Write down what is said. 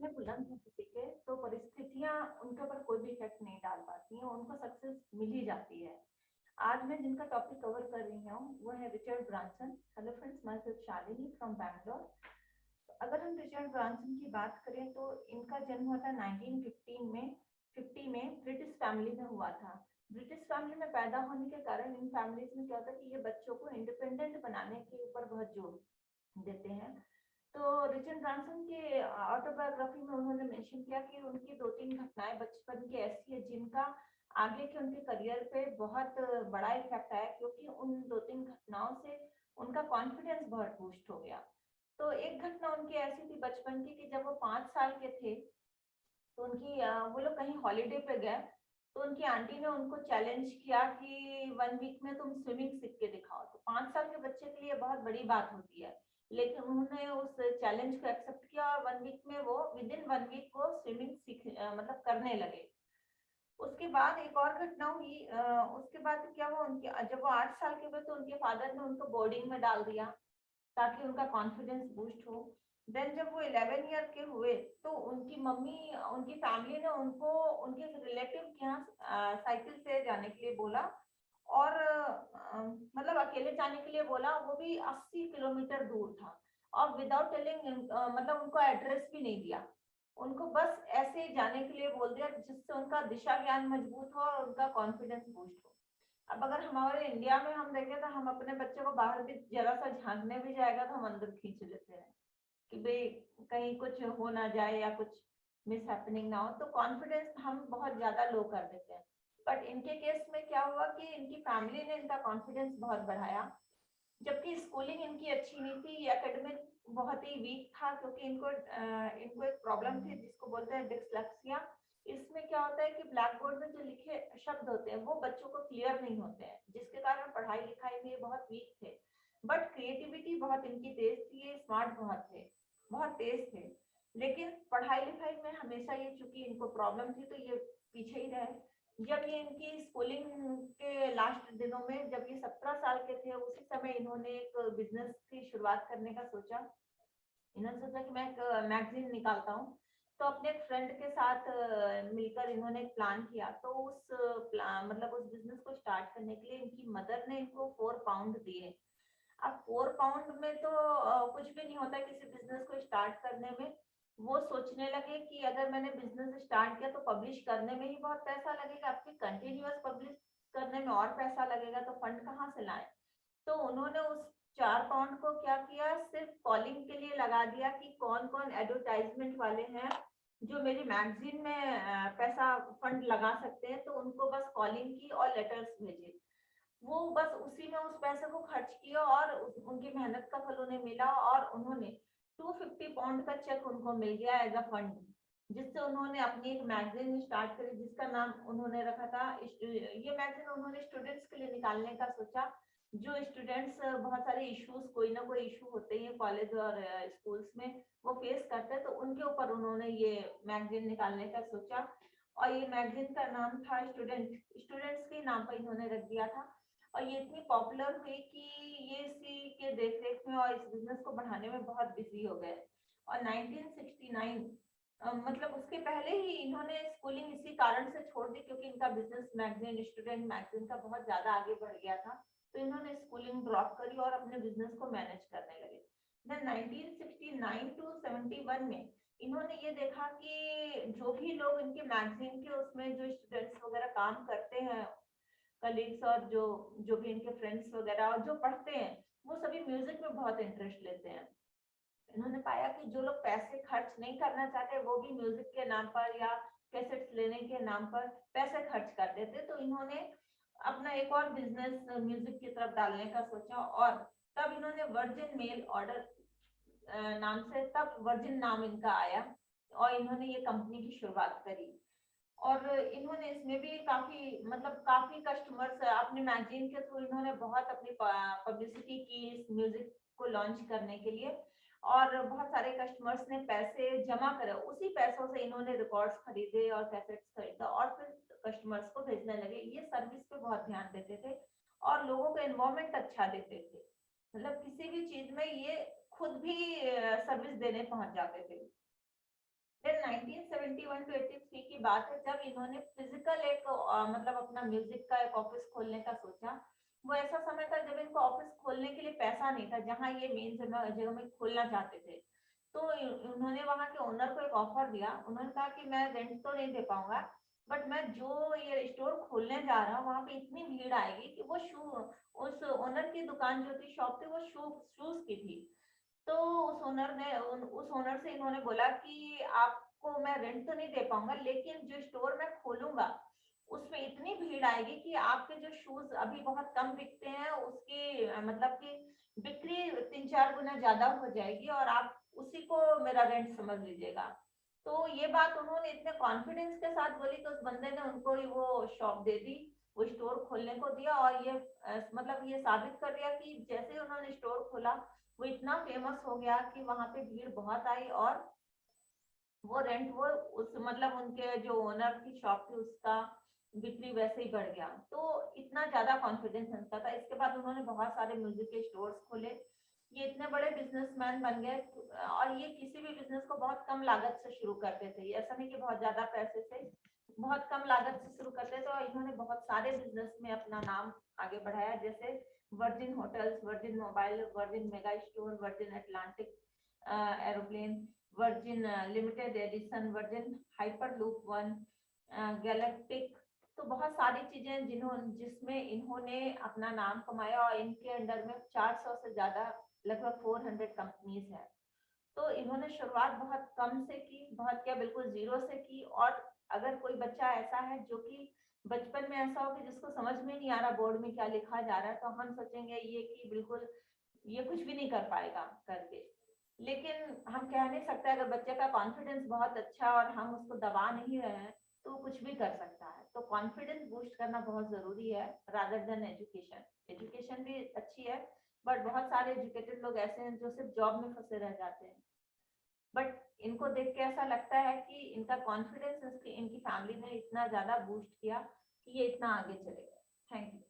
इतने बुलंद हैं किसी के, तो परिस्थितियां उनके ऊपर कोई भी इफेक्ट नहीं डाल पाती हैं, उनको सक्सेस मिल ही जाती है। आज मैं जिनका टॉपिक कवर कर रही हूँ वो है Richard Branson. Hello friends, my self Shalini from Bangalore. अगर हम रिचर्ड ब्रांसन की बात करें तो इनका जन्म हुआ था 1915 में, 50 में ब्रिटिश फैमिली में हुआ था। ब्रिटिश फैमिली में पैदा होने के कारण इन फैमिलीज में क्या होता है कि ये बच्चों को इंडिपेंडेंट बनाने के ऊपर बहुत जोर देते हैं। तो रिचर्ड ब्रांसन के ऑटोबायोग्राफी में उन्होंने मेंशन किया कि उनकी 2-3 घटनाएं बचपन की ऐसी है जिनका आगे के उनके करियर पे बहुत बड़ा इफेक्ट आया, क्योंकि उन 2-3 घटनाओं से उनका कॉन्फिडेंस बहुत बूस्ट हो गया। तो एक घटना उनकी ऐसी थी बचपन की कि जब वो 5 साल के थे तो उनकी वो लोग कहीं हॉलीडे पे गए, तो उनकी आंटी ने उनको चैलेंज किया कि 1 वीक में तुम स्विमिंग सीख के दिखाओ। तो 5 साल के बच्चे के लिए बहुत बड़ी बात होती है, लेकिन उन्होंने उस चैलेंज को एक्सेप्ट किया और 1 वीक में वो विदिन 1 वीक वो स्विमिंग सीख मतलब करने लगे। उसके बाद एक और घटना हुई, उसके बाद क्या हुआ, उनके जब वो 8 साल के हुए तो उनके फादर ने उनको बोर्डिंग में डाल दिया ताकि उनका कॉन्फिडेंस बूस्ट हो। देन जब वो 11 ईयर के हुए तो उनकी मम्मी, उनकी फैमिली ने उनको उनके रिलेटिव के यहाँ साइकिल से जाने के लिए बोला और मतलब अकेले जाने के लिए बोला, वो भी 80 किलोमीटर दूर था और विदाउट टेलिंग मतलब उनको एड्रेस भी नहीं दिया। उनको बस ऐसे ही जाने के लिए बोल दिया जिससे उनका दिशा ज्ञान मजबूत हो और उनका कॉन्फिडेंस बूस्ट हो। अब अगर हमारे इंडिया में हम देखें तो हम अपने बच्चे को बाहर भी जरा सा झांकने भी जाएगा तो हम अंदर खींच लेते हैं कि भाई कहीं कुछ हो ना जाए या कुछ मिस हैपनिंग ना हो, तो कॉन्फिडेंस हम बहुत ज्यादा लो कर देते हैं। बट इनके केस में क्या हुआ कि इनकी फैमिली ने इनका कॉन्फिडेंस बहुत बढ़ाया, जबकि स्कूलिंग इनकी अच्छी नहीं थी, ये एकेडमिक बहुत ही वीक था, क्योंकि इनको एक प्रॉब्लम थी जिसको बोलते हैं डिस्लेक्सिया। इसमें क्या होता है कि ब्लैक बोर्ड में जो लिखे शब्द होते हैं वो बच्चों को क्लियर नहीं होते हैं, जिसके कारण पढ़ाई लिखाई में बहुत वीक थे। बट क्रिएटिविटी बहुत इनकी तेज थी, ये स्मार्ट बहुत थे, बहुत तेज थे। लेकिन पढ़ाई लिखाई में हमेशा ये, चूंकि इनको प्रॉब्लम थी तो ये पीछे ही रहे। जब ये इनकी स्कूलिंग के लास्ट दिनों में, जब ये 17 साल के थे, उसी समय इन्होंने एक बिजनेस की शुरुआत करने का सोचा। इन्होंने सोचा कि मैं एक मैगजीन निकालता हूँ। तो अपने एक फ्रेंड के साथ मिलकर इन्होंने एक प्लान किया। तो उस प्लान मतलब उस बिजनेस को स्टार्ट करने के लिए इनकी मदर ने इनको 4 पाउंड दिए। अब 4 पाउंड में तो कुछ भी नहीं होता किसी बिजनेस को स्टार्ट करने में। वो सोचने लगे कि अगर मैंने बिजनेस स्टार्ट किया तो पब्लिश करने में ही बहुत पैसा लगेगा, आपके कंटिन्यूअस पब्लिश करने में और पैसा लगेगा, तो फंड कहाँ से लाए। तो उन्होंने उस 4 पाउंड को क्या किया, सिर्फ कॉलिंग के लिए लगा दिया कि कौन कौन एडवर्टाइजमेंट वाले हैं जो मेरी मैगजीन में पैसा फंड लगा सकते हैं, तो उनको बस कॉलिंग की और लेटर्स भेजे। वो बस उसी में उस पैसे को खर्च किया और उनकी मेहनत का फल उन्हें मिला और उन्होंने 250 पाउंड का चेक उनको मिल गया एज अ फंड, जिससे उन्होंने अपनी एक मैगजीन स्टार्ट करी जिसका नाम उन्होंने रखा था, ये मैगजीन उन्होंने स्टूडेंट्स के लिए निकालने का सोचा। जो स्टूडेंट्स बहुत सारे इश्यूज, कोई ना कोई इशू होते हैं कॉलेज और स्कूल्स में, वो फेस करते हैं, तो उनके ऊपर उन्होंने ये मैगजीन निकालने का सोचा। और ये मैगजीन का नाम था स्टूडेंट्स के नाम पर इन्होंने रख दिया था। और ये इतनी पॉपुलर हुई कि ये इसी के देख-रेख में और इस बिजनेस को बढ़ाने में बहुत बिजी हो गए। और 1969 मतलब उसके पहले ही इन्होंने स्कूलिंग इसी कारण से छोड़ दी, क्योंकि इनका बिजनेस मैगजीन, स्टूडेंट मैगजीन का बहुत ज्यादा आगे बढ़ गया था। तो इन्होंने स्कूलिंग ड्रॉप करी और अपने बिजनेस को मैनेज करने लगे। देन 1969 टू 71 में इन्होंने ये देखा कि जो भी लोग इनके मैगजीन के उसमें जो स्टूडेंट्स वगैरह काम करते हैं, कलीग्स और जो जो भी इनके फ्रेंड्स वगैरह और जो पढ़ते हैं, वो सभी म्यूजिक में बहुत इंटरेस्ट लेते हैं। इन्होंने पाया कि जो लोग पैसे खर्च नहीं करना चाहते वो भी म्यूजिक के नाम पर या कैसेट्स लेने के नाम पर पैसे खर्च कर देते, तो इन्होंने अपना एक और बिजनेस म्यूजिक की तरफ डालने का सोचा। और तब इन्होंने वर्जिन मेल ऑर्डर नाम से, तब वर्जिन नाम इनका आया और इन्होंने ये कंपनी की शुरुआत करी। और इन्होंने इसमें भी काफी कस्टमर्स अपने मैगजीन के थ्रू इन्होंने बहुत अपनी पब्लिसिटी की इस म्यूजिक को लॉन्च करने के लिए। और बहुत सारे कस्टमर्स ने पैसे जमा करे, उसी पैसों से इन्होंने रिकॉर्ड्स खरीदे और कैसेट्स खरीदा और फिर कस्टमर्स को भेजने लगे। ये सर्विस पे बहुत ध्यान देते थे और लोगों को एनवायरमेंट अच्छा देते थे, मतलब किसी भी चीज में ये खुद भी सर्विस देने पहुंच जाते थे। फिर 1971 टू 83 की बात है, जब इन्होंने फिजिकल एक मतलब अपना म्यूजिक का एक ऑफिस खोलने का सोचा। वो ऐसा समय था जब इनको ऑफिस खोलने के लिए पैसा नहीं था, जहाँ ये मेन जगह में खोलना चाहते थे। तो उन्होंने वहां के ओनर को एक ऑफर दिया। उन्होंने कहा कि मैं रेंट तो नहीं दे पाऊंगा, बट मैं जो ये स्टोर खोलने जा रहा हूँ वहां पे इतनी भीड़ आएगी कि वो शू उस ओनर की दुकान जो थी, शॉप थी, वो शूज की थी। तो उस ओनर से इन्होंने बोला कि आपको मैं रेंट तो नहीं दे पाऊंगा, लेकिन जो स्टोर मैं खोलूंगा उसमें इतनी भीड़ आएगी कि आपके जो शूज अभी बहुत कम बिकते हैं उसकी मतलब कि बिक्री 3-4 गुना ज्यादा हो जाएगी, और आप उसी को मेरा रेंट समझ लीजिएगा। तो ये बात उन्होंने इतने कॉन्फिडेंस के साथ बोली कि उस बंदे ने उनको ही वो शॉप दे दी, वो स्टोर खोलने को दिया। और ये मतलब ये साबित कर दिया कि जैसे ही उन्होंने स्टोर खोला, वो इतना फेमस हो गया कि वहां पे भीड़ बहुत आई, और वो रेंट वो उस मतलब उनके जो ओनर की शॉप थी उसका बिक्री वैसे ही बढ़ गया। तो इतना ज्यादा कॉन्फिडेंस उनका था। इसके बाद उन्होंने बहुत सारे म्यूजिक के स्टोर्स खोले। ये इतने बड़े बिजनेसमैन बन गए। और ये किसी भी बिजनेस को बहुत कम लागत से शुरू करते थे, ऐसा नहीं कि बहुत ज्यादा पैसे से, बहुत कम लागत से शुरू करते थे। और इन्होंने बहुत सारे बिजनेस में अपना नाम आगे बढ़ाया, जैसे virgin hotels, virgin mobile, virgin mega store, virgin Atlantic aeroplane, virgin limited edition, virgin hyperloop one, galactic. तो बहुत सारी चीजें जिसमें इन्होंने अपना नाम कमाया, और इनके अंडर में 400 से ज्यादा, लगभग 400 कंपनीज है। तो इन्होंने शुरुआत बहुत कम से की, बहुत क्या बिल्कुल जीरो से की। और अगर कोई बच्चा ऐसा है जो कि बचपन में ऐसा हो कि जिसको समझ में नहीं आ रहा बोर्ड में क्या लिखा जा रहा है, तो हम सोचेंगे ये कि बिल्कुल ये कुछ भी नहीं कर पाएगा करके। लेकिन हम कह नहीं सकते, अगर बच्चे का कॉन्फिडेंस बहुत अच्छा और हम उसको दबा नहीं रहे हैं तो वो कुछ भी कर सकता है। तो कॉन्फिडेंस बूस्ट करना बहुत जरूरी है, रादर देन एजुकेशन। एजुकेशन भी अच्छी है, बट बहुत सारे एजुकेटेड लोग ऐसे हैं जो सिर्फ जॉब में फंसे रह जाते हैं। बट इनको देख के ऐसा लगता है कि इनका कॉन्फिडेंस इनकी फैमिली ने इतना ज्यादा बूस्ट किया कि ये इतना आगे चले गए। Thank you.